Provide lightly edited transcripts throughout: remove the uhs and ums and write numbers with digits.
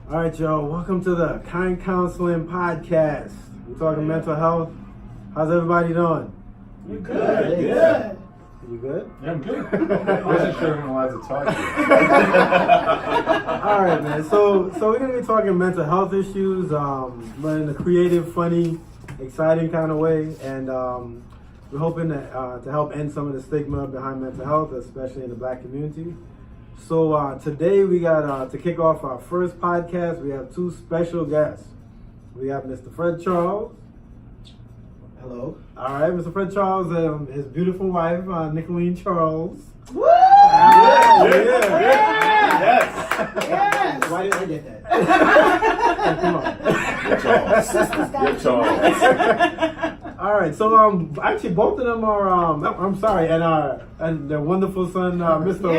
All right, y'all. Welcome to the Kind Counseling Podcast. We're talking mental health. How's everybody doing? You good? Good. You good? Yeah, I'm good. I wasn't sure if I'm allowed to talk to you. All right, man. So we're gonna be talking mental health issues, but in a creative, funny, exciting kind of way, and we're hoping to help end some of the stigma behind mental health, especially in the Black community. So today we got to kick off our first podcast. We have two special guests. We have Mr. Fred Charles. Hello. All right, Mr. Fred Charles, his beautiful wife, Nicholine Charles. Woo! Yes. Why did I get that? Come on. You're Charles. All right, so actually both of them are I'm sorry, and their wonderful son, Mr.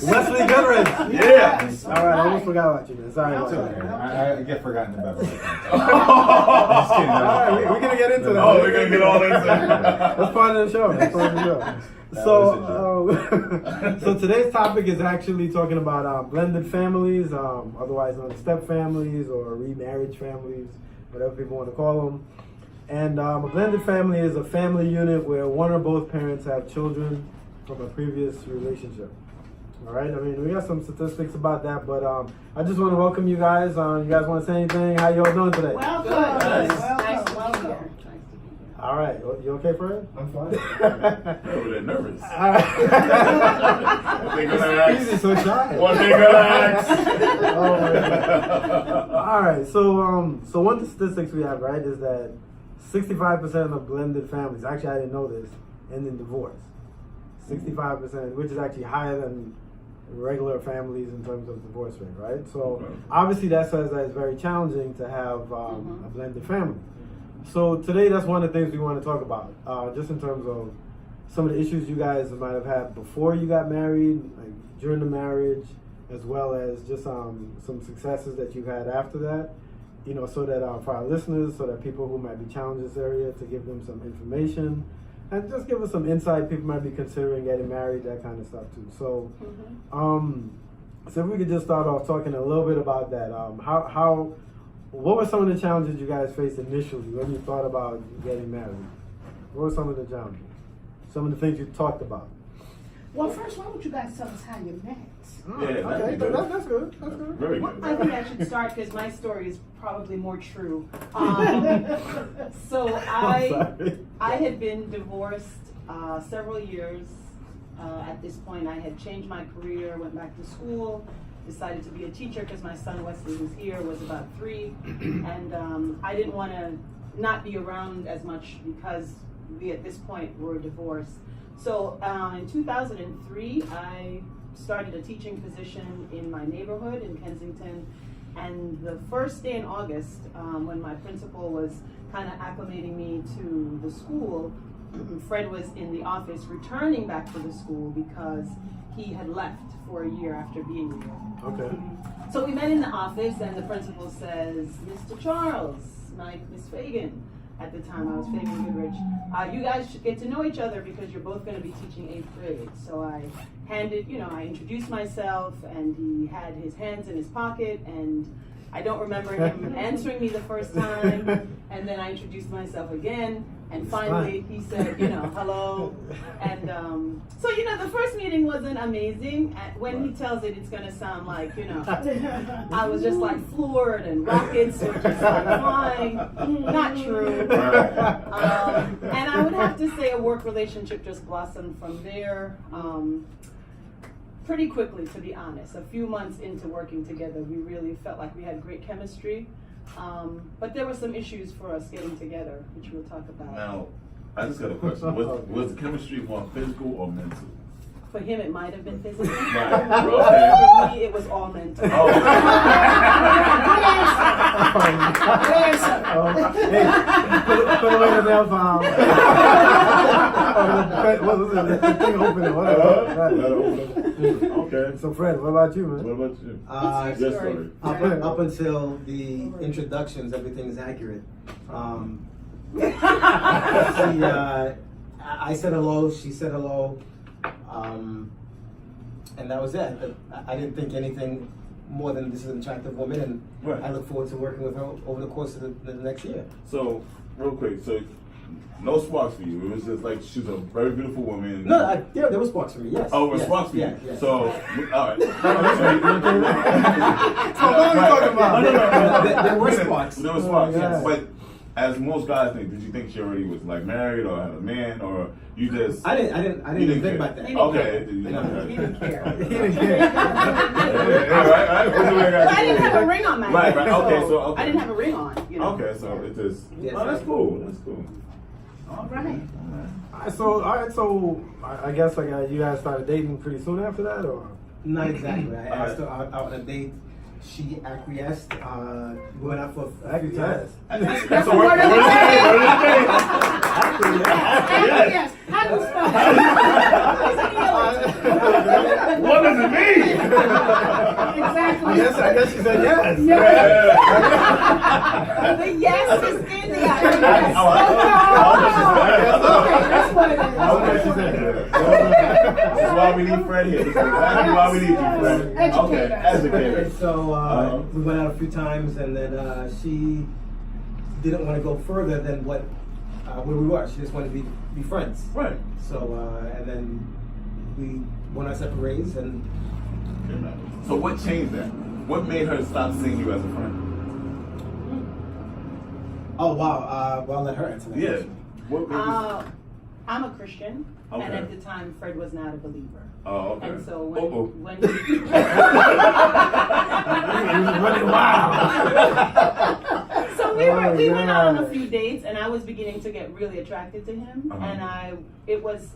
Wesley Goodrich. Yes. All right, I almost forgot about you, man. Sorry about Okay. that. I get forgotten about it. All right, we're gonna get into that. Oh, we're gonna get all into it. That's part of the show. That's part of the show. So today's topic is actually talking about blended families, otherwise known as step families or remarriage families, whatever people want to call them. And a blended family is a family unit where one or both parents have children from a previous relationship. All right, I mean, we got some statistics about that, but I just want to welcome you guys. You guys want to say anything? How y'all doing today? Welcome. Nice to be here. All right, you okay, Fred? I'm fine. They're nervous. Easy, so shy. What they gonna ask? Oh my God. All right, so one of the statistics we have, right, is that 65% of blended families, actually I didn't know this, end in divorce. 65%, which is actually higher than regular families in terms of divorce rate, right? So obviously that says that it's very challenging to have a blended family. So today that's one of the things we want to talk about, just in terms of some of the issues you guys might have had before you got married, like during the marriage, as well as just some successes that you've had after that. You know, so that for our listeners, so that people who might be challenged in this area, to give them some information and just give us some insight. People might be considering getting married, that kind of stuff too. So, so if we could just start off talking a little bit about that. What were some of the challenges you guys faced initially when you thought about getting married? What were some of the challenges? Some of the things you talked about. Well, first, why don't you guys tell us how you met? Yeah, Okay, good. that's good. That's good. Very Well, good. I think I should start because my story is probably more true. So I'm sorry. I had been divorced several years. At this point, I had changed my career, went back to school, decided to be a teacher because my son Wesley, who's here, was about 3, and I didn't want to not be around as much because we at this point were divorced. So in 2003, I started a teaching position in my neighborhood in Kensington, and the first day in August, when my principal was kind of acclimating me to the school, Fred was in the office returning back to the school because he had left for a year after being there. Okay. So we met in the office, and the principal says, "Mr. Charles, Miss Fagan," at the time I was Fagan Goodrich, "you guys should get to know each other because you're both going to be teaching 8th grade." So I I introduced myself, and he had his hands in his pocket, and I don't remember him answering me the first time, and then I introduced myself again, and finally he said, hello, and so the first meeting wasn't amazing. When he tells it, it's gonna sound like, I was just like floored and rockets were just like flying. Not true. And I would have to say a work relationship just blossomed from there. Pretty quickly, to be honest. A few months into working together, we really felt like we had great chemistry. But there were some issues for us getting together, which we'll talk about. Now, I just got a question. Was the chemistry more physical or mental? For him, it might have been physical. Right. Okay. For me, it was all mental. Oh. Hey, put away the nail file. What was it? The thing opening, whatever. Okay. So Fred, what about you, man? What about you? What's Your your story. Up until the introductions, everything is accurate. I said hello, she said hello, and that was it. I didn't think anything more than this is an attractive woman, and Right. I look forward to working with her over the course of the next year. So, real quick, so no sparks for you. It was just like she's a very beautiful woman. No, there was sparks for me. Yes. Oh, it was yes, sparks for you. yeah, yeah. So, all right. So what are we talking about? No. There were sparks. There was sparks, Yeah. but as most guys think, did you think she already was like married or had a man, or you just? I didn't You even think care. about that. Okay. He didn't care. He didn't care. Yeah, right. But I didn't have a ring on my Right, hand. okay, so, okay. I didn't have a ring on. You know? Okay, so it just. Yes. Oh, that's cool. That's cool. All right. So I guess like you guys started dating pretty soon after that, or? Not exactly. I Alright. asked her out on a date. She acquiesced. We went out for a few Acquiesced. times. That's a word. Yes. How do you spell that? What does it mean? Exactly. I guess she said yes. The yes is in the eye. That's what it is. Okay, she said yes. This is why we need Fred here. This is exactly why we need you, Fred. Okay, educator. So we went out a few times, and then she didn't want to go further than where we were. She just wanted to be friends. Right. So and then we went our separate ways, and So what changed that? What made her stop seeing you as a friend? oh wow, well, I'll let her answer that. Yeah. question. What made you? I'm a Christian, and Okay. at the time, Fred was not a believer. Oh, okay. And so Uh-oh. when He was running wild. So we went out on a God. few dates, and I was beginning to get really attracted to him, Uh-huh. and it was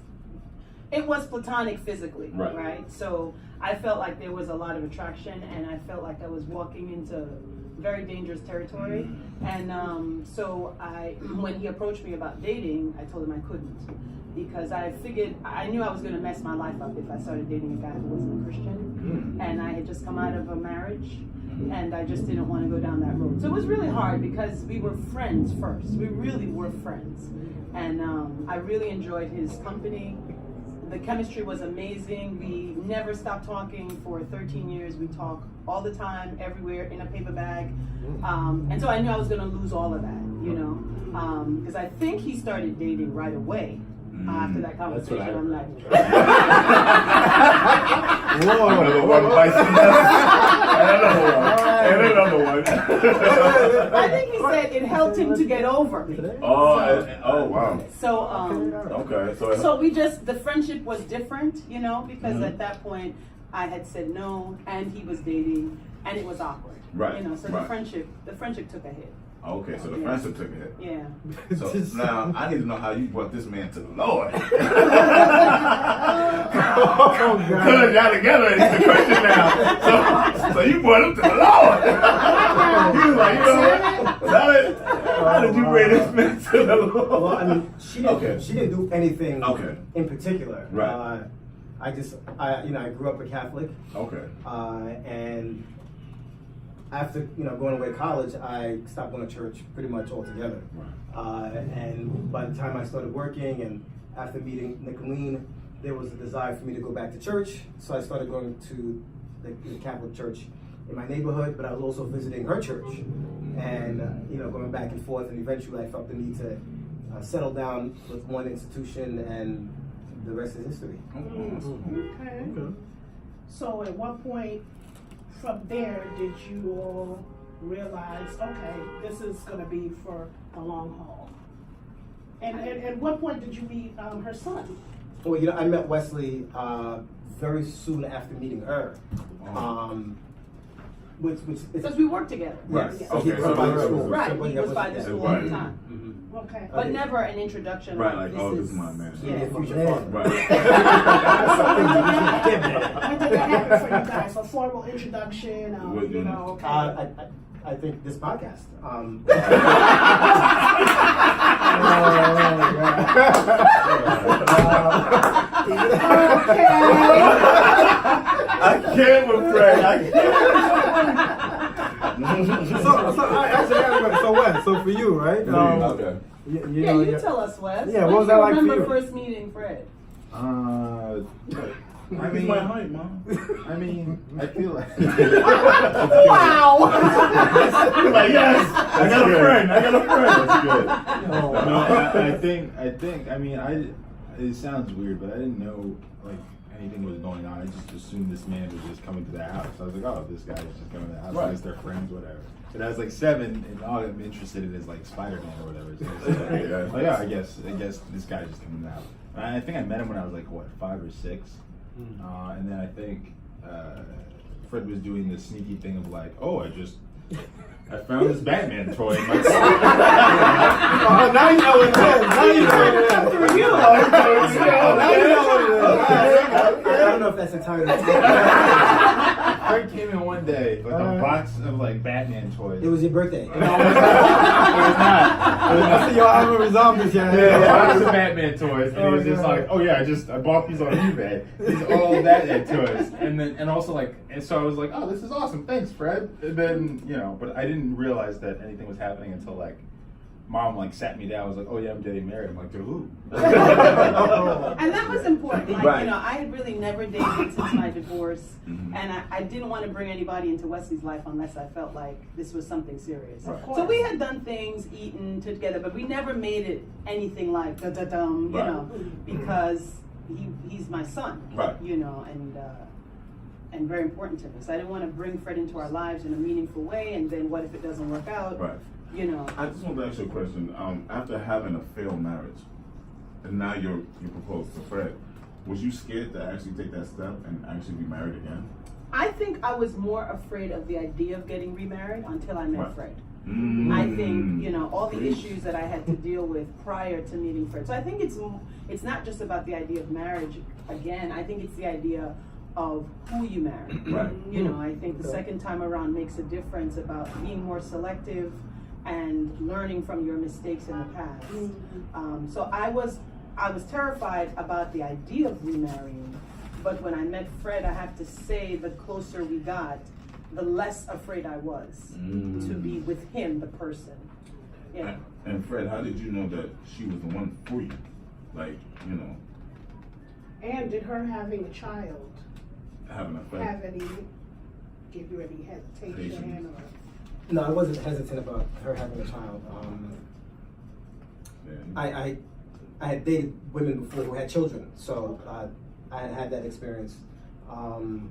platonic physically, Right. So I felt like there was a lot of attraction, and I felt like I was walking into very dangerous territory. And so when he approached me about dating, I told him I couldn't, because I knew I was going to mess my life up if I started dating a guy who wasn't a Christian, and I had just come out of a marriage. And I just didn't want to go down that road. So it was really hard because we were friends first. We really were friends. And I really enjoyed his company. The chemistry was amazing. We never stopped talking for 13 years. We talk all the time, everywhere, in a paper bag. And so I knew I was going to lose all of that, you know. Because I think he started dating right away. After that conversation, I'm like, Another one bites the dust. And another one. I think he said it helped him to get over me. Oh, wow. So, Okay, so the friendship was different, you know, because at that point I had said no, and he was dating, and it was awkward. Right, You know, so right. the friendship took a hit. Okay, so the Yeah. friendship took a hit. Yeah. So now I need to know how you brought this man to the Lord. Oh, God. Because y'all together, it's the Christian now. So you brought him to the Lord. He was like, you know what? How did you bring this man to the Lord? Well, I mean, she didn't do anything Okay. in particular. Right. I grew up a Catholic, Okay. and after going away to college, I stopped going to church pretty much altogether. Right. And by the time I started working, and after meeting Nicholine, there was a desire for me to go back to church. So I started going to the Catholic church in my neighborhood, but I was also visiting her church, and going back and forth. And eventually, I felt the need to settle down with one institution, and the rest is history. Okay. So at what point from there did you all realize, okay, this is going to be for the long haul? And at what point did you meet her son? Well, I met Wesley very soon after meeting her. Which is Because we worked together. yes. Right. So he Okay, was so by it the was- school. Right, So he was by the yeah. school at the time. Okay. But never an introduction. Right, like, oh, this is my man. Yeah. Future Man. father. Right. When did that happen for you guys? A formal introduction, With, okay. I think this podcast. I can't with Fred. I can't. So what? So for you, right? Okay. You Yeah, know, you tell us, Wes. Yeah, When what was do you that like for remember you? first meeting Fred? He's my height, Mom. I mean, I feel like. Wow. Like, yes, I got a friend. I got a friend. That's good. Oh. No, I think. I mean, it sounds weird, but I didn't know like anything was going on. I just assumed this man was just coming to the house. I was like, oh, this guy is just coming to the house. Right. I guess they're friends, whatever. But I was like 7, and all I'm interested in is like Spider-Man or whatever. So I was like, oh, yeah, I guess this guy's just coming out. I think I met him when I was like 5 or 6, and then I think Fred was doing this sneaky thing of like, oh, I found this Batman toy in my car. Oh, now you know what it is. Now you know what it is. Now you know what it is. I don't know if that's entirely true. Fred came in one day with a box of like Batman toys. It was your birthday. It was not. I see y'all having zombies here. Yeah, box of Batman toys, and he was just like, "Oh yeah, I bought these on eBay. These are all Batman toys." And also like, and so I was like, "Oh, this is awesome, thanks, Fred." And then but I didn't realize that anything was happening until like Mom like sat me down. I was like, "Oh yeah, I'm getting married." I'm like, "To who?" And that was important. Like, Right. I had really never dated since my divorce, and I didn't want to bring anybody into Wesley's life unless I felt like this was something serious. Right. So we had done things, eaten together, but we never made it anything like da-da-dum, Right. because he's my son, Right. and very important to me. So I didn't want to bring Fred into our lives in a meaningful way, and then what if it doesn't work out? Right. I just want to ask you a question. After having a failed marriage, and now you propose to Fred, was you scared to actually take that step and actually be married again? I think I was more afraid of the idea of getting remarried until I met Right. Fred. Mm. I think, all the issues that I had to deal with prior to meeting Fred. So I think it's not just about the idea of marriage again. I think it's the idea of who you marry. Right. I think the second time around makes a difference about being more selective and learning from your mistakes in the past. So I was terrified about the idea of remarrying, but when I met Fred, I have to say the closer we got, the less afraid I was to be with him, the person. Yeah. And Fred, how did you know that she was the one for you? Like, And did her having a child having a friend. give you any hesitation or? No, I wasn't hesitant about her having a child. I had dated women before who had children, so I had had that experience. And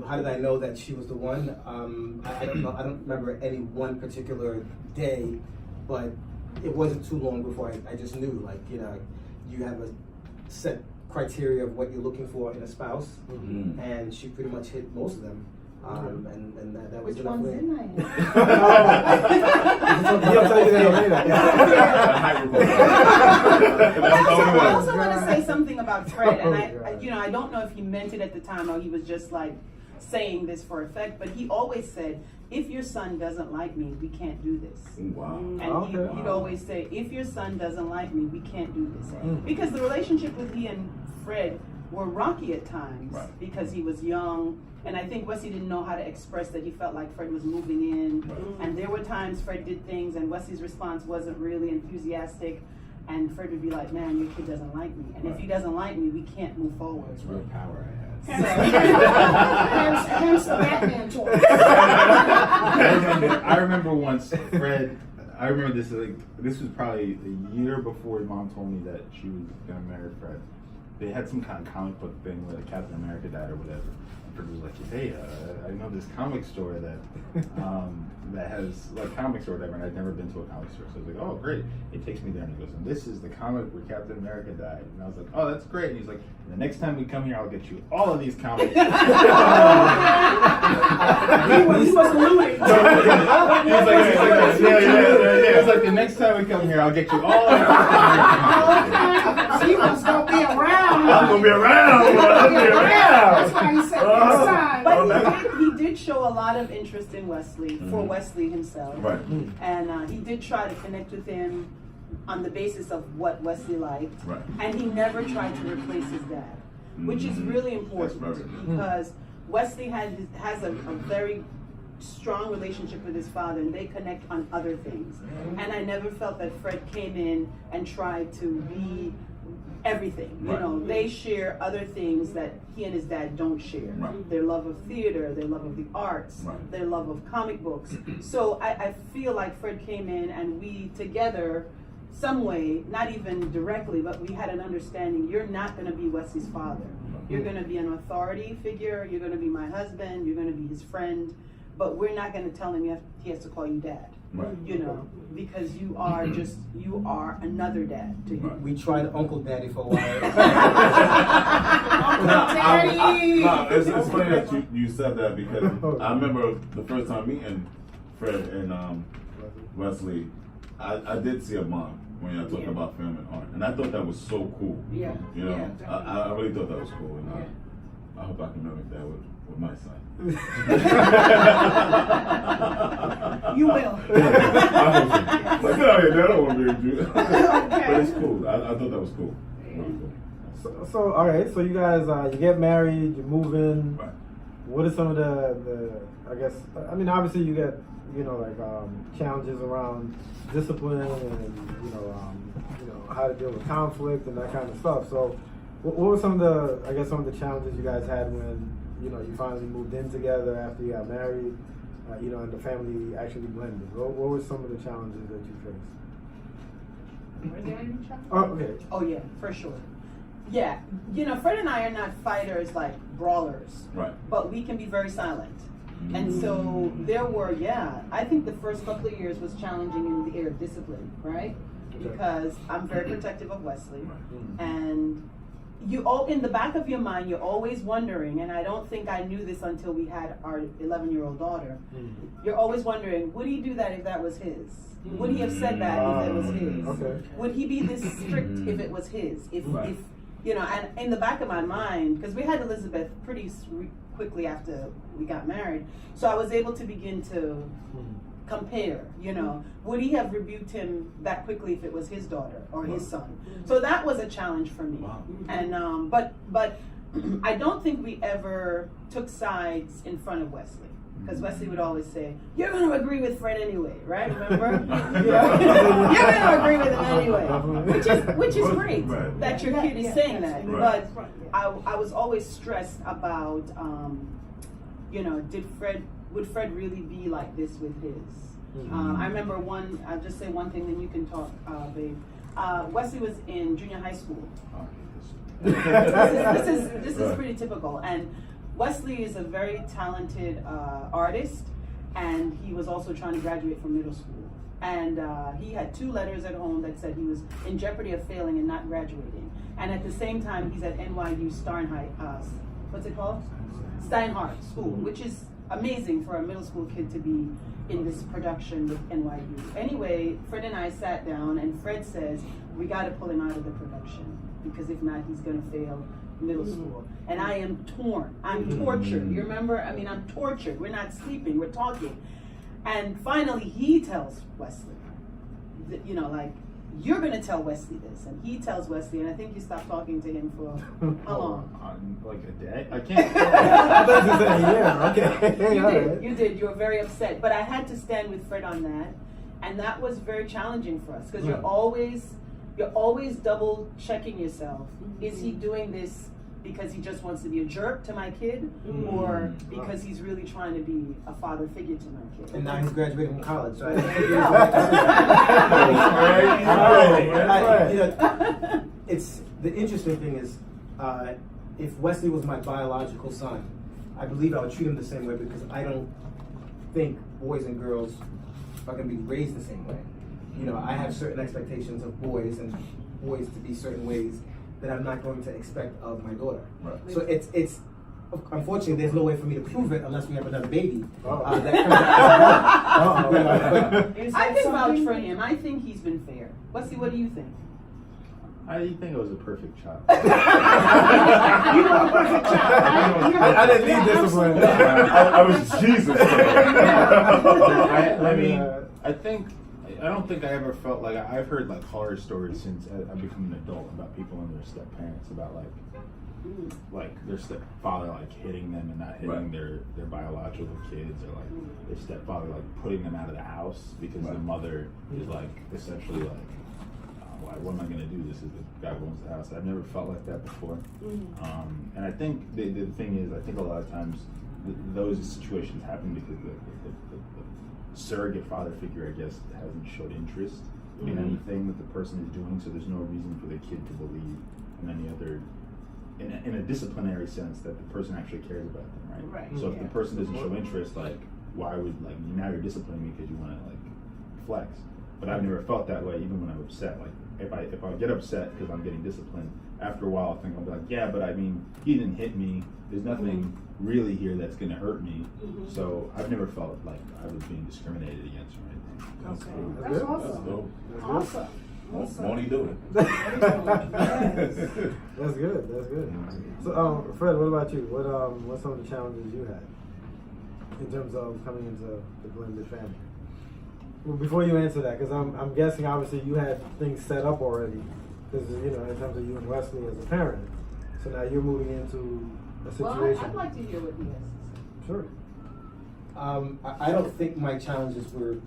how did I know that she was the one? I don't know. I don't remember any one particular day, but it wasn't too long before I just knew. Like, you have a set criteria of what you're looking for in a spouse, and she pretty much hit most of them. And that was Which enough. ones for me. didn't I hit? He'll tell you that later. I also want to say something about Fred, and I don't know if he meant it at the time or he was just like saying this for effect, but he always said, if your son doesn't like me, we can't do this. Wow. And he'd always say, if your son doesn't like me, we can't do this. Because the relationship with he and Fred were rocky at times because he was young. And I think Wesley didn't know how to express that he felt like Fred was moving in. And there were times Fred did things and Wesley's response wasn't really enthusiastic. And Fred would be like, man, your kid doesn't like me. And if he doesn't like me, we can't move forward. That's real power I had. Hence the Batman toy. I remember once Fred. I remember this was probably a year before Mom told me that she was gonna marry Fred. They had some kind of comic book thing where Captain America died or whatever. And Fred was like, hey, I know this comic store that has like comics or whatever, and I'd never been to a comic store. So I was like, oh, great. He takes me there and he goes, and this is the comic where Captain America died. And I was like, oh, that's great. And he's like, the next time we come here, I'll get you all of these comics. He was alluding. It's like, the next time we come here, I'll get you all of these comics. He was going to be around. I'm going to be around. That's why he said next time. But he did show a lot of interest in Wesley, for Wesley himself. Right. And he did try to connect with him on the basis of what Wesley liked. Right. And he never tried to replace his dad, which is really important because Wesley has a very strong relationship with his father and they connect on other things. And I never felt that Fred came in and tried to be everything. You Right. know, they share other things that he and his dad don't share. Right. Their love of theater, their love of the arts, Right. their love of comic books. So I feel like Fred came in and we together, some way, not even directly, but we had an understanding, you're not going to be Wesley's father. You're going to be an authority figure, you're going to be my husband, you're going to be his friend, but we're not going to tell him he has to call you dad. Right. You know, because you are another dad to him. We tried Uncle Daddy for a while. No, it's funny that you said that because I remember the first time meeting Fred and Wesley, I did see a mom when you're talking about film and art, and I thought that was so cool. Yeah. You know, Yeah, I really thought that was cool, and I hope I can mimic that with my son. You will. I hope so. Like, get out of here, Dad. I don't want to be a Jew. But it's cool. I thought that was cool. Really cool. So all right, so you guys, you get married, you move in. Right. What are some of the I guess, I mean, obviously you get, you know, like challenges around discipline and, you know, how to deal with conflict and that kind of stuff. So what were some of the challenges you guys had when, you know, you finally moved in together after you got married, you know, and the family actually blended? What were some of the challenges that you faced? Were there any challenges? Oh, okay. Oh yeah, for sure. Yeah, you know, Fred and I are not fighters like brawlers, Right. but we can be very silent. And so there were, I think the first couple of years was challenging in the area of discipline, right? Because I'm very protective of Wesley, and in the back of your mind, you're always wondering, and I don't think I knew this until we had our 11-year-old daughter. You're always wondering, would he do that if that was his? Would he have said that if it was his? Okay. Would he be this strict if it was his? If you know, and in the back of my mind, because we had Elizabeth pretty quickly after we got married, so I was able to begin to compare, you know, would he have rebuked him that quickly if it was his daughter or his son? So that was a challenge for me. Wow. And but I don't think we ever took sides in front of Wesley, because Wesley would always say, "You're going to agree with Fred anyway, right? Remember? You're going to agree with him anyway," which is great that your kid is saying that. Right. But I was always stressed about, you know, would Fred really be like this with his? I remember I'll just say one thing, then you can talk, babe. Wesley was in junior high school. This is pretty typical. And Wesley is a very talented artist, and he was also trying to graduate from middle school. And he had 2 letters at home that said he was in jeopardy of failing and not graduating. And at the same time, he's at NYU Steinhardt School, which is amazing for a middle school kid to be in this production with NYU. Anyway, Fred and I sat down, and Fred says, we got to pull him out of the production, because if not, he's going to fail middle school. And I am torn. I'm tortured. You remember? I mean, I'm tortured. We're not sleeping. We're talking. And finally, he tells Wesley, you know, like, you're going to tell Wesley this. And he tells Wesley, and I think you stopped talking to him for how long? Like a day? I can't. Okay. You did. You were very upset. But I had to stand with Fred on that. And that was very challenging for us, because you're always double checking yourself. Is he doing this because he just wants to be a jerk to my kid, or because he's really trying to be a father figure to my kid? And now he's graduating from college, so it's the interesting thing is, if Wesley was my biological son, I believe I would treat him the same way, because I don't think boys and girls are going to be raised the same way. You know, I have certain expectations of boys, and boys to be certain ways that I'm not going to expect of my daughter. Right. So it's unfortunately, there's no way for me to prove it unless we have another baby. I can vouch for him. I think he's been fair. Wesley, what do you think? I think I was a perfect child. You were a perfect child. I didn't need discipline. I was Jesus. I mean, I don't think I ever felt like, I've heard like horror stories since I've become an adult about people and their step parents, about like their stepfather like hitting them and not hitting their biological kids, or like their stepfather like putting them out of the house because the mother is like essentially like, like, what am I gonna do? This is the guy who owns the house. I've never felt like that before. And I think the thing is, I think a lot of times those situations happen because the surrogate father figure, I guess, hasn't showed interest in anything that the person is doing, so there's no reason for the kid to believe in any other, in a disciplinary sense, that the person actually cares about them, right? Right. So if the person doesn't show interest, like, why would, like, now you're disciplining me because you want to, like, flex. But I've never felt that way, even when I'm upset. Like, if I get upset because I'm getting disciplined, after a while I'll think, I'll be like, yeah, but I mean, he didn't hit me. There's nothing really here that's going to hurt me. So I've never felt like I was being discriminated against or anything. Okay, That's that's good. awesome. That's dope. Awesome. Won't he do it? That's good. That's good. So, Fred, what about you? What's some of the challenges you had in terms of coming into the blended family? Well, before you answer that, because I'm guessing obviously you had things set up already, because in terms of you and Wesley as a parent. So now you're moving into a situation. Well, I'd like to hear what he has to say. Sure. I don't think my challenges were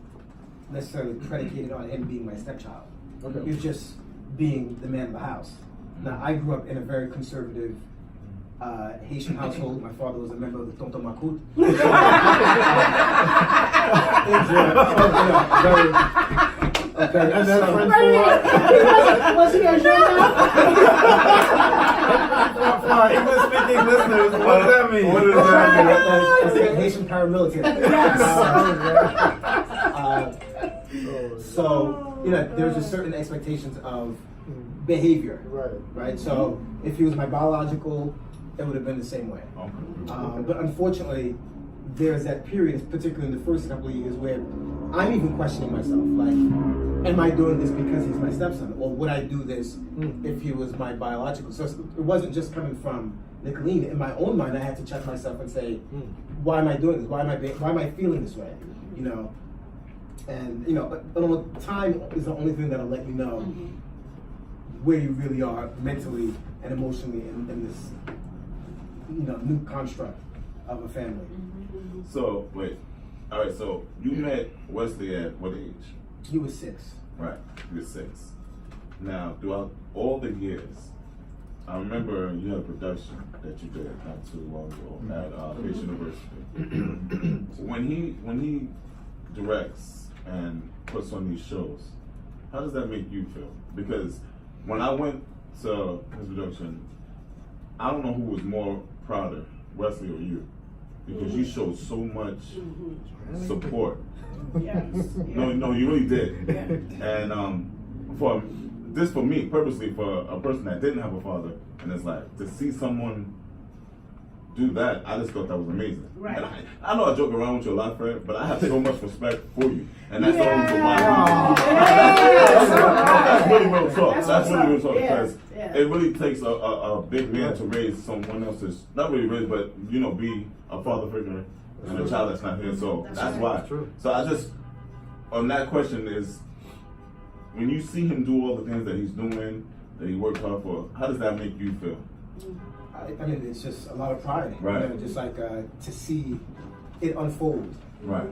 necessarily predicated on him being my stepchild. Okay. It was just being the man of the house. Now, I grew up in a very conservative Haitian household. My father was a member of the Tonton Macoute. Okay, and then friend Was he a journal? for our English-speaking listeners, what does that mean? What does that mean? That's Haitian paramilitary. So, there's just certain expectations of behavior. Right? So, if he was my biological, it would have been the same way. But unfortunately, there's that period, particularly in the first couple of years, where I'm even questioning myself. Like, am I doing this because he's my stepson? Or would I do this if he was my biological? So it wasn't just coming from Nicholine. In my own mind, I had to check myself and say, why am I doing this? Why am I feeling this way? And time is the only thing that'll let you know where you really are mentally and emotionally in this new construct of a family. So, wait. All right, so you met Wesley at what age? He was 6. Right, you were 6. Now, throughout all the years, I remember you had a production that you did not too long ago at Fish University. When he directs and puts on these shows, how does that make you feel? Because when I went to his production, I don't know who was more prouder, Wesley or you, because you showed so much support. Yes. No, you really did. Yeah. And for me, purposely for a person that didn't have a father, and it's like to see someone do that, I just thought that was amazing. Right. And I know I joke around with you a lot, Fred, but I have so much respect for you, and that's the reason why. That's really real talk. That's really real talk because it really takes a big man to raise someone else's, not really raise, but be a father figure and a child that's not here. So that's why. So I just, on that question is, when you see him do all the things that he's doing, that he worked hard for, how does that make you feel? I mean, it's just a lot of pride. Right. Just like to see it unfold. Right.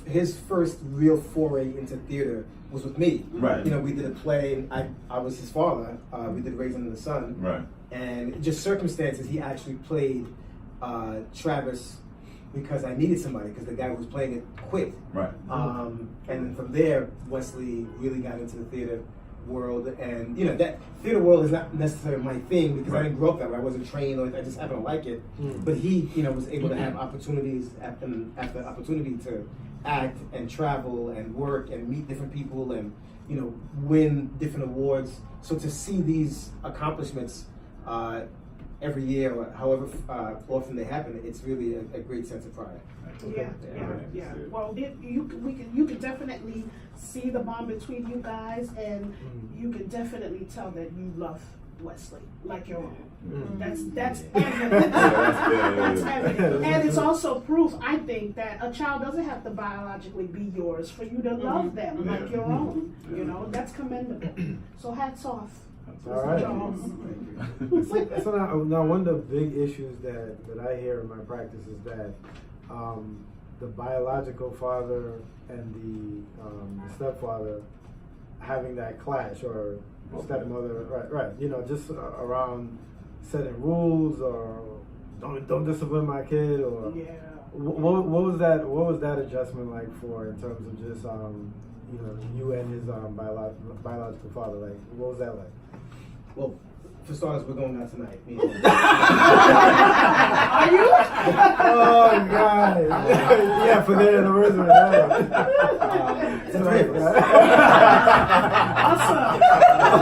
His first real foray into theater was with me. Right. We did a play, and I was his father. We did Raising the Sun. Right. And just circumstances, he actually played Travis because I needed somebody, because the guy who was playing it quit. Right. And then from there, Wesley really got into the theater world, and that theater world is not necessarily my thing because I didn't grow up that way. I wasn't trained, or I just happened to like it. But he, was able to have opportunities after opportunity to act and travel and work and meet different people and win different awards. So to see these accomplishments every year, or however often they happen, it's really a great sense of pride. Yeah. Well, you can definitely see the bond between you guys, and you can definitely tell that you love Wesley like your own. That's evident. That's evident. And it's also proof, I think, that a child doesn't have to biologically be yours for you to love them like your own. That's commendable. So hats off. All right. Charles. So now one of the big issues that I hear in my practice is that the biological father and the stepfather having that clash or stepmother, right, you know, just around setting rules or don't discipline my kid or Yeah. what was that adjustment like for in terms of just you know, you and his biological father, like what was that like? Well, for starters, we're going out tonight. Me and Are you? Oh God! Yeah, for their anniversary. three of us. Awesome.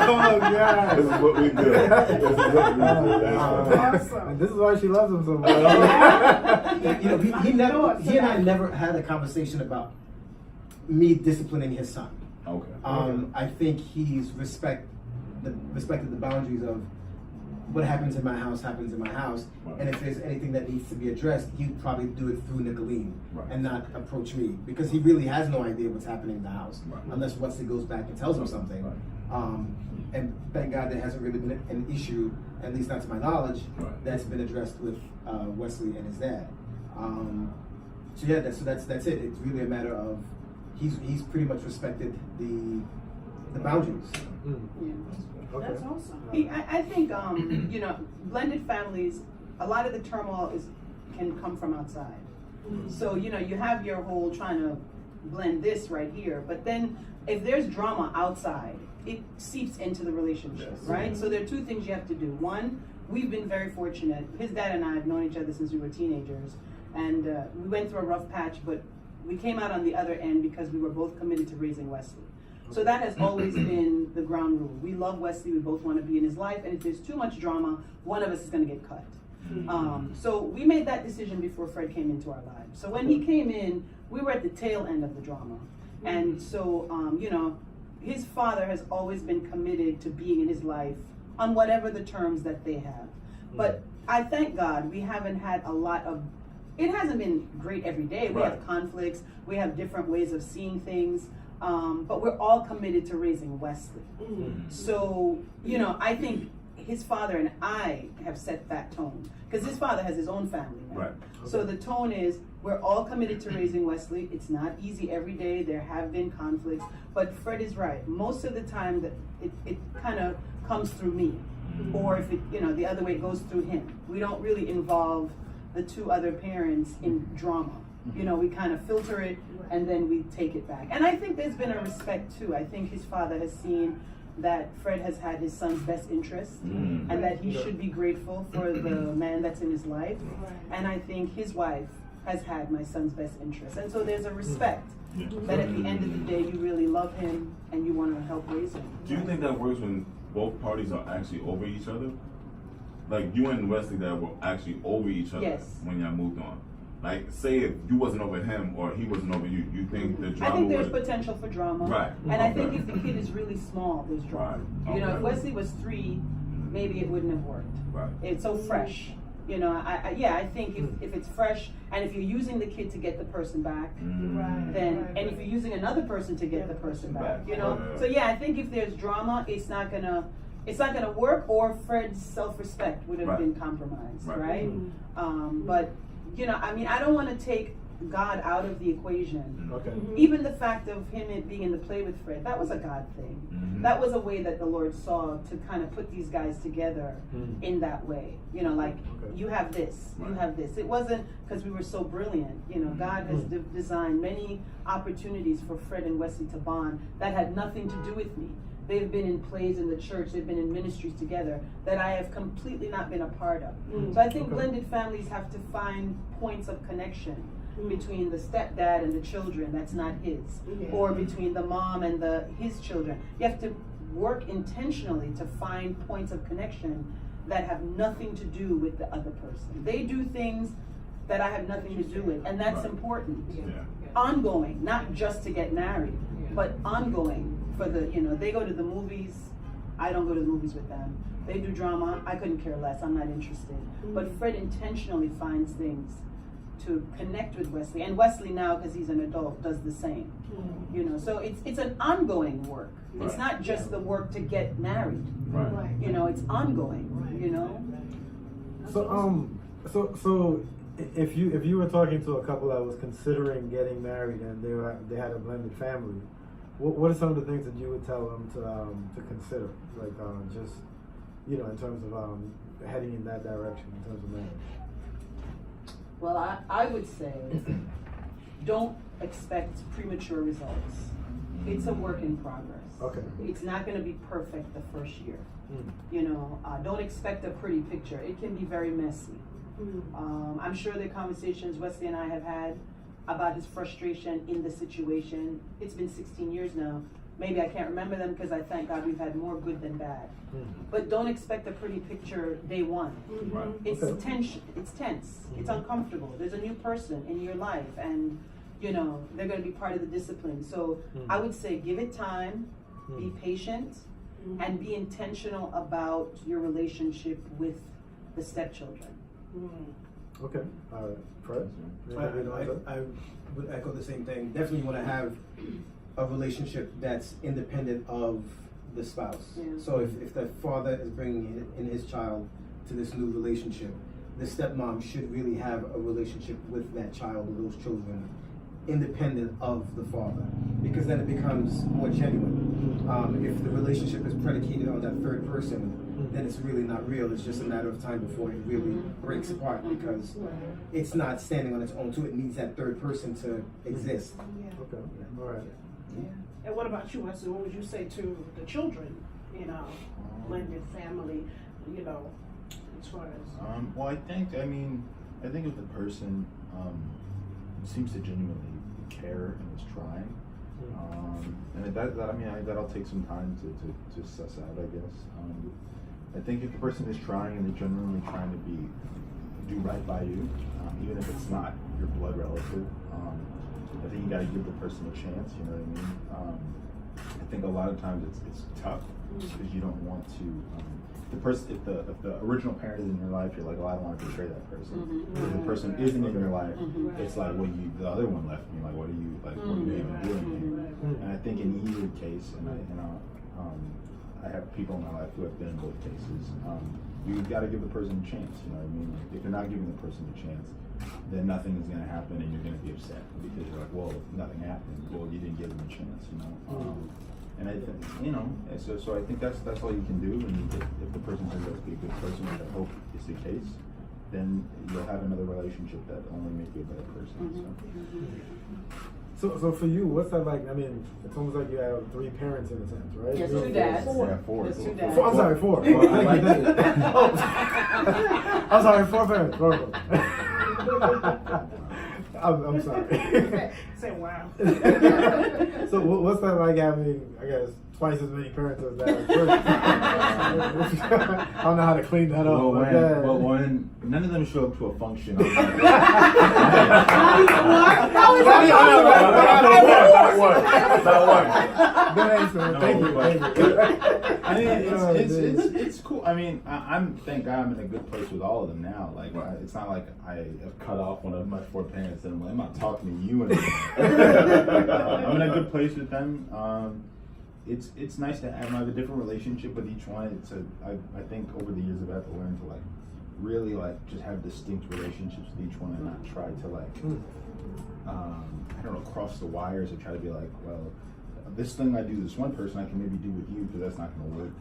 Oh God! This is what we do. This is what we do. That's Awesome. And this is why she loves him so much. You know, he and I never had a conversation about me disciplining his son. okay. I think he's respected the boundaries of what happens in my house happens in my house, Right. and if there's anything that needs to be addressed, he'd probably do it through Nicholine Right. and not approach me because he really has no idea what's happening in the house Right. unless Wesley goes back and tells him something. Right. And thank God there hasn't really been an issue, at least not to my knowledge, Right. that's been addressed with Wesley and his dad. So yeah, that's it. It's really a matter of he's pretty much respected the boundaries. Okay. That's awesome. I think, you know, blended families, a lot of the turmoil can come from outside. So, you know, you have your whole trying to blend this right here, but then if there's drama outside, it seeps into the relationship, Yes. right? So there are two things you have to do. One, we've been very fortunate. His dad and I have known each other since we were teenagers, and we went through a rough patch, but we came out on the other end because we were both committed to raising Wesley. So that has always been the ground rule. We love Wesley, we both want to be in his life, and if there's too much drama, one of us is going to get cut. So we made that decision before Fred came into our lives. So when he came in, we were at the tail end of the drama. And so, you know, his father has always been committed to being in his life on whatever the terms that they have. But I thank God we haven't had a lot of, it hasn't been great every day. We have conflicts, we have different ways of seeing things. But we're all committed to raising Wesley. So, you know, I think his father and I have set that tone because his father has his own family now. Right. So the tone is we're all committed to raising Wesley. It's not easy every day. There have been conflicts, but Fred is right. Most of the time that it kind of comes through me, or if it, you know, the other way, it goes through him. We don't really involve the two other parents in drama. You know, we kind of filter it and then we take it back. And I think there's been a respect too. I think his father has seen that Fred has had his son's best interest and that he should be grateful for the man that's in his life. And I think his wife has had my son's best interest. And so there's a respect that at the end of the day you really love him and you want to help raise him. Do you think that works when both parties are actually over each other? Like you and Wesley that were actually over each other Yes. when y'all moved on? Like, say if you wasn't over him or he wasn't over you, you think the drama I think there's would... potential for drama. Right. And I Okay. think if the kid is really small, there's drama. Right. You know, Okay. if Wesley was 3, maybe it wouldn't have worked. Right. It's so fresh. You know, I think if it's fresh and if you're using the kid to get the person back, then, and if you're using another person to get the person back, you know. Yeah. So yeah, I think if there's drama, it's not gonna work, or Fred's self-respect would have Right. been compromised, Right. right? But, you know, I mean, I don't want to take God out of the equation. Okay. Even the fact of him being in the play with Fred, that was a God thing. That was a way that the Lord saw to kind of put these guys together in that way. You know, like, you have this, you Right. have this. It wasn't because we were so brilliant. You know, God has designed many opportunities for Fred and Wesley to bond that had nothing to do with me. They've been in plays in the church, they've been in ministries together that I have completely not been a part of. So I think blended families have to find points of connection between the stepdad and the children that's not his, or between the mom and his children. You have to work intentionally to find points of connection that have nothing to do with the other person. They do things that I have nothing to do with, and that's Right. important. Yeah. Ongoing, not just to get married, but ongoing for the, you know, they go to the movies, I don't go to the movies with them. They do drama, I couldn't care less, I'm not interested. But Fred intentionally finds things to connect with Wesley, and Wesley now, because he's an adult, does the same. You know, so it's an ongoing work. It's Right. not just the work to get married. Right. You know, it's ongoing. You know. So if you were talking to a couple that was considering getting married and they had a blended family, what are some of the things that you would tell them to consider, like just in terms of heading in that direction in terms of marriage? Well, I would say don't expect premature results. It's a work in progress. Okay. It's not going to be perfect the first year. Mm. Don't expect a pretty picture. It can be very messy. I'm sure the conversations Wesley and I have had about his frustration in the situation. It's been 16 years now. Maybe I can't remember them because I thank God we've had more good than bad. But don't expect a pretty picture day one. Right. It's Okay. tension. It's tense. It's uncomfortable. There's a new person in your life, and they're going to be part of the discipline. So I would say give it time, be patient, and be intentional about your relationship with the stepchildren. Okay. All right. Fred? I would echo the same thing. Definitely want to have a relationship that's independent of the spouse. Yeah. So if the father is bringing in his child to this new relationship, the stepmom should really have a relationship with that child or those children independent of the father, because then it becomes more genuine. If the relationship is predicated on that third person, then it's really not real. It's just a matter of time before it really breaks apart, because it's not standing on its own too. It needs that third person to exist. Okay. All right. And what about you, Wesley? What would you say to the children, blended family, as far as? Well, I think if the person seems to genuinely care and is trying, and that'll take some time to suss out, I guess. I think if the person is trying and they're genuinely trying to do right by you, even if it's not your blood relative, I think you got to give the person a chance. You know what I mean? I think a lot of times it's tough because you don't want to. If the original parent is in your life, you're like, oh, I don't want to betray that person. If the person isn't in your life, it's like, well, the other one left me. Like, what are you even doing here? And I think in either case, I have people in my life who have been in both cases. You've got to give the person a chance. You know what I mean? If you're not giving the person a chance, then nothing is going to happen, and you're going to be upset because you're like, well, nothing happened. Well, you didn't give them a chance. And I think, so I think that's all you can do. And if the person turns out to be a good person, which I hope is the case, then you'll have another relationship that only make you a better person. So for you, what's that like? I mean, it's almost like you have three parents in a sense, right? Yes, two dads. Yeah, four. There's two dads. Four, I'm sorry, four. I'm sorry, four parents. I'm sorry. Say wow. So what's that like having, I guess, twice as many parents as that? I don't know how to clean that up. When none of them show up to a function, I'm like, Thank you. I mean, it's cool. I mean, thank God I'm in a good place with all of them now. Like, it's not like I have cut off one of my four parents and I'm not talking to you anymore. I'm in a good place with them. It's nice to have a different relationship with each one. I think over the years I've had to learn to really just have distinct relationships with each one and not try to I don't know, cross the wires or try to be like, well, this thing I do this one person I can maybe do with you because that's not going to work,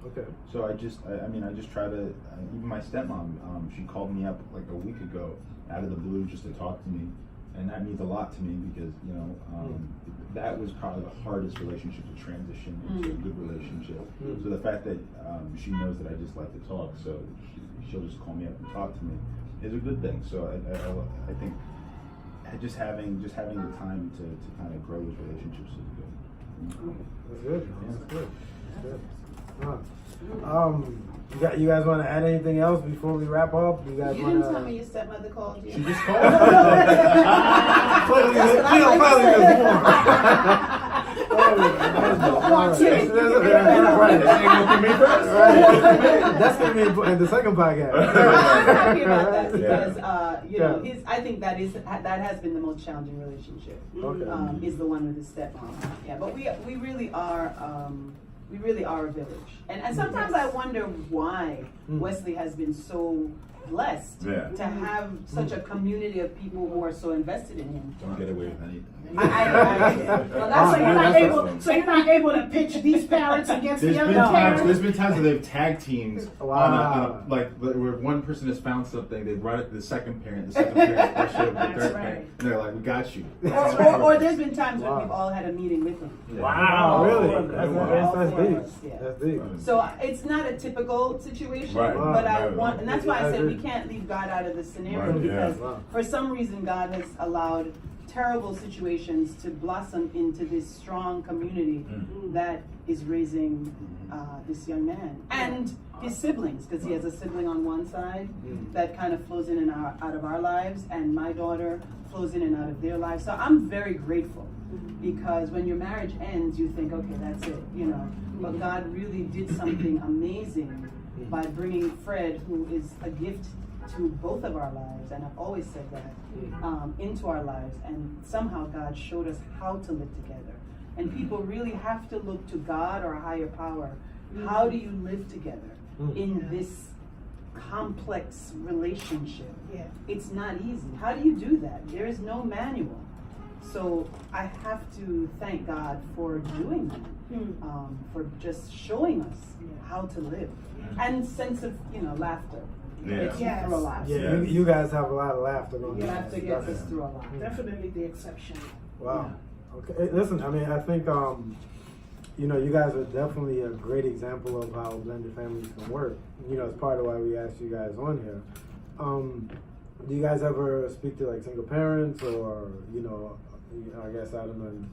Okay. So I just try to, even my stepmom, she called me up like a week ago out of the blue just to talk to me. And that means a lot to me because, that was probably the hardest relationship to transition into a good relationship. So the fact that she knows that I just like to talk, so she'll just call me up and talk to me is a good thing. So I think just having the time to kind of grow those relationships is good. That's good. Yeah. That's good. You guys want to add anything else before we wrap up? You guys didn't tell me your stepmother called you. She just called That's gonna be in the second podcast. I'm happy about that because I think that has been the most challenging relationship. Okay. Is the one with his stepmom. Yeah, but we really are. We really are a village, and sometimes I wonder why Wesley has been so blessed Yeah. to have such a community of people who are so invested in him. Don't get away with anything. Well, that's So you're not that's able. awesome. So you're not able to pitch these parents against There's the been other times. parents. There's been times where they've tag teams Wow. on a like where one person has found something, they run it to the second parent, the second parent push it with the That's third right. parent, and they're like, "We got you." Or there's been times when Wow. we've all had a meeting with him. Wow, really? All That's four of deep. us, yeah. That's deep. So it's not a typical situation, Right. but I Right. want, and that's why I I said we agree. can't leave God out of the scenario Right, yeah. because Wow. for some reason God has allowed terrible situations to blossom into this strong community that is raising this young man and his siblings, because he has a sibling on one side that kind of flows in and out of our lives, and my daughter flows in and out of their lives. So I'm very grateful because when your marriage ends, you think, okay, that's it, you know. But God really did something amazing by bringing Fred, who is a gift to both of our lives, and I've always said that, into our lives. And somehow God showed us how to live together. And people really have to look to God or a higher power. How do you live together in this complex relationship? Yeah. It's not easy. How do you do that? There is no manual. So I have to thank God for doing that, for just showing us how to live, and sense of laughter. Yeah. Gets you through a lot. Yeah, Yes. you guys have a lot of laughter going on. Laughter gets us through a lot. Definitely the exception. Wow. Okay. Hey, listen, I mean, I think you guys are definitely a great example of how blended families can work. It's part of why we asked you guys on here. Do you guys ever speak to like single parents or I guess I don't know.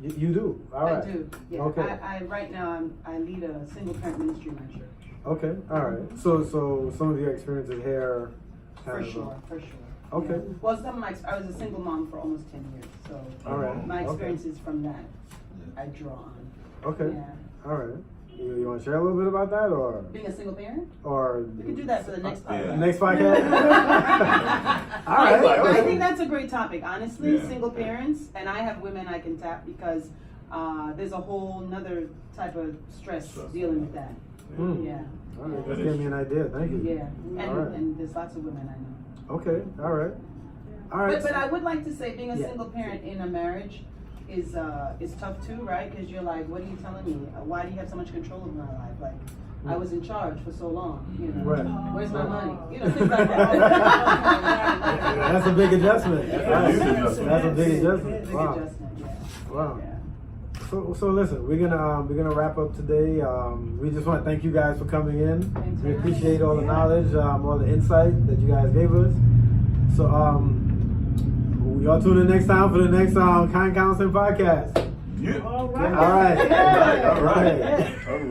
Yes. You do. All right. I do. Yeah. Okay. I right now I lead a single parent ministry in my church. Okay. All right. So some of your experiences here. For sure. Okay. Yeah. Well, I was a single mom for almost 10 years, so All right. my Okay. experiences from that I draw on. Okay. Yeah. All right. You want to share a little bit about that, or Being a single parent? or We can do that for the next podcast. Yeah. next podcast? All right. I think that's a great topic, honestly. Yeah. Single parents, and I have women I can tap because there's a whole nother type of stress dealing with that. Mm. Yeah. All right. Just give me an idea. Thank you. Yeah. All right. And there's lots of women I know. Okay. All right. All right. But I would like to say being a Yeah. single parent in a marriage is tough too, right? Because you're like, what are you telling me? Why do you have so much control of my life? Like, I was in charge for so long, Right. Where's my money? Things like that. That's a big adjustment. That's a big adjustment. Big Wow. adjustment, yeah. Wow. Yeah. So listen, we're gonna wrap up today. We just want to thank you guys for coming in. Thanks We for appreciate having all the us. knowledge, all the insight that you guys gave us. So y'all tune in next time for the next Kind Counseling podcast. Yeah. All right. All right. Yeah. All right. All right.